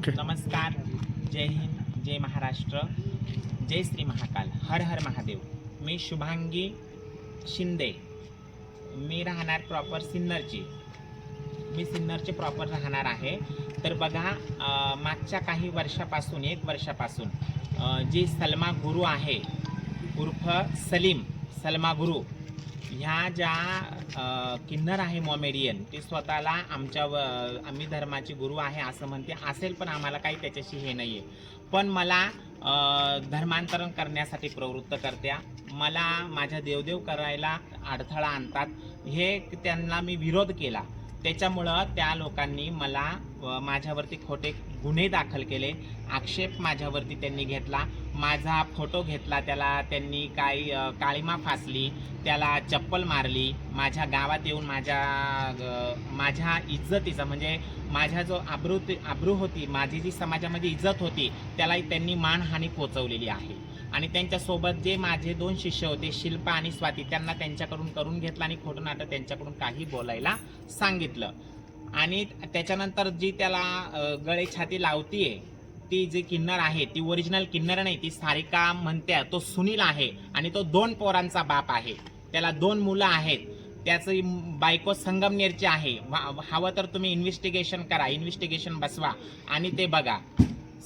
Okay. नमस्कार, जय हिंद, जय महाराष्ट्र, जय श्री महाकाल, हर हर महादेव. मी शुभांगी शिंदे. मी राहणार proper सिन्नरची. मी सिन्नरचे proper राहणार आहे. तर बघा, मागच्या काही वर्षापासून 1 वर्षापासून जी सलमा गुरु आहे उर्फ सलमा गुरु, ह्या ज्या किन्नर आहे मॉमेडियन, ती स्वतःला आम्ही धर्माची गुरु आहे असं म्हणते. असेल पण आम्हाला काही त्याच्याशी हे नाही आहे. पण मला धर्मांतरण करण्यासाठी प्रवृत्त करत्या. मला माझ्या देवदेव करायला अडथळा आणतात. हे त्यांना मी विरोध केला. त्याच्यामुळं त्या लोकांनी माझ्यावरती खोटे गुन्हे दाखल केले. आक्षेप माझ्यावरती त्यांनी घेतला. माझा फोटो घेतला, त्याला त्यांनी काही काळीमा फासली, त्याला चप्पल मारली. माझ्या गावात येऊन माझ्या इज्जतीचा, म्हणजे माझ्या जो आबरू होती, माझी जी समाजामध्ये इज्जत होती, त्याला त्यांनी मानहानी पोचवलेली आहे. आणि त्यांच्यासोबत जे माझे 2 शिष्य होते, शिल्पा आणि स्वाती, त्यांना त्यांच्याकडून करून घेतलं आणि खोटं नाटक त्यांच्याकडून काही बोलायला सांगितलं. आणि त्याच्यानंतर जी त्याला गळे छाती लावतीये, ती जी किन्नर आहे ती ओरिजिनल किन्नर नाही, ती सारिका म्हणत्या. तो सुनील आहे आणि तो 2 पोरांचा बाप आहे. त्याला 2 मुलं आहेत. त्याची बायको संगमनेरची आहे. हवं तर तुम्ही इन्व्हेस्टिगेशन करा, इन्व्हेस्टिगेशन बसवा आणि ते बघा.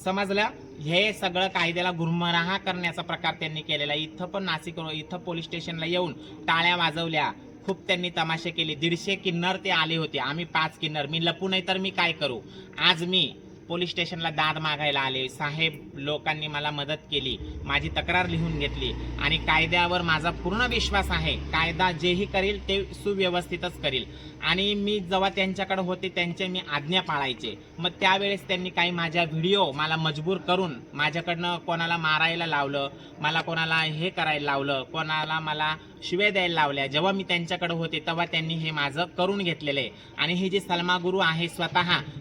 समजलं? हे सगळं कायद्याला गुरमराहा करण्याचा प्रकार त्यांनी केलेला. इथं पण नाशिक इथं पोलीस स्टेशनला येऊन टाळ्या वाजवल्या, खूप त्यांनी तमाशे केले. 150 किन्नर ते आले होते. आम्ही 5 किन्नर. मी लपू नाही तर मी काय करू. आज मी पोलीस स्टेशनला दाद मागायला आले. साहेब लोकांनी मला मदत केली, माझी तक्रार लिहून घेतली आणि कायद्यावर माझा पूर्ण विश्वास आहे. कायदा जेही करील ते सुव्यवस्थितच करील. आणि मी जेव्हा त्यांच्याकडे होते त्यांचे मी आज्ञा पाळायचे. मग त्यावेळेस त्यांनी काही माझ्या व्हिडिओ मला मजबूर करून माझ्याकडनं कोणाला मारायला लावलं, मला कोणाला हे करायला लावलं, कोणाला मला शिव्या द्यायला लावल्या. जेव्हा मी त्यांच्याकडे होते तेव्हा त्यांनी हे माझं करून घेतलेलं आहे. आणि ही जी सलमा गुरु आहे,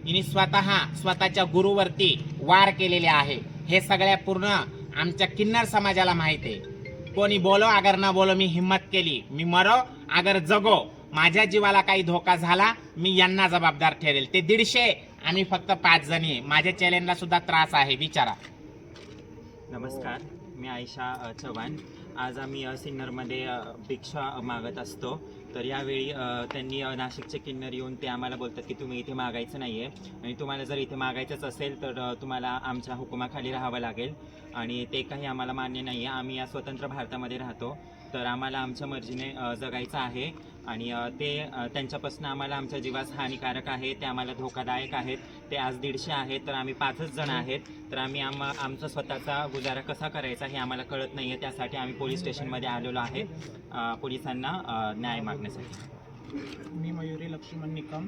हिने स्वतःच्या गुरुवरती वार केलेले आहे. हे सगळ्या पूर्ण आमच्या किन्नर समाजाला माहित आहे. कोणी बोलो अगर ना बोलो, मी हिम्मत केली. मी मरो अगर जगो. माझ्या जीवाला काही धोका झाला, मी यांना जबाबदार ठरेल. ते 150, आम्ही फक्त 5 जणी. माझ्या चॅलेंजला सुद्धा त्रास आहे, विचारा. नमस्कार, मी आयशा चव्हाण. आज आम्ही सिन्नरमध्ये भिक्षा मागत असतो. तर यावेळी त्यांनी नाशिकचे किन्नर येऊन ते आम्हाला बोलतात की तुम्ही इथे मागायचं नाही आहे आणि तुम्हाला जर इथे मागायचंच असेल तर तुम्हाला आमच्या हुकुमाखाली राहावं लागेल आणि ते काही आम्हाला मान्य नाही आहे. आम्ही या स्वतंत्र भारतामध्ये राहतो, तर आम्हाला आमच्या मर्जीने जगायचं आहे आणि ते त्यांच्यापासून आम्हाला आमच्या जीवास हानिकारक आहे. ते आम्हाला धोकादायक आहेत. ते आज 150 आहेत, तर आम्ही 5च जण आहेत. तर आम्ही आमचा स्वतःचा गुजारा कसा करायचा हे आम्हाला कळत नाही आहे. त्यासाठी आम्ही पोलीस स्टेशनमध्ये आलेलो आहे पोलिसांना न्याय मागण्यासाठी. मी मयुरी लक्ष्मण निकम.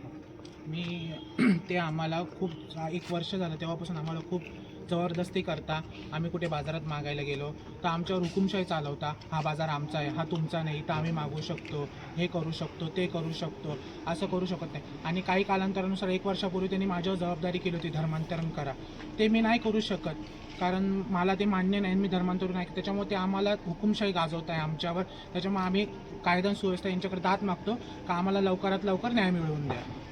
ते आम्हाला खूप 1 वर्ष झालं तेव्हापासून आम्हाला खूप जबरदस्ती करता. आम्ही कुठे बाजारात मागायला गेलो तर आमच्यावर हुकुमशाही चालवता. हा बाजार आमचा आहे, हा तुमचा नाही, तर आम्ही मागू शकतो, हे करू शकतो, ते करू शकतो, असं करू शकत नाही. आणि काही कालांतरानुसार 1 वर्षापूर्वी त्यांनी माझ्यावर जबाबदारी केली होती, धर्मांतरण करा. ते मी नाही करू शकत, कारण मला ते मान्य नाही. मी धर्मांतरण नाही, त्याच्यामुळे ते आम्हाला हुकुमशाही गाजवत आहे आमच्यावर. त्याच्यामुळे आम्ही कायदा सुव्यवस्था यांच्याकडे दाद मागतो का आम्हाला लवकरात लवकर न्याय मिळवून द्या.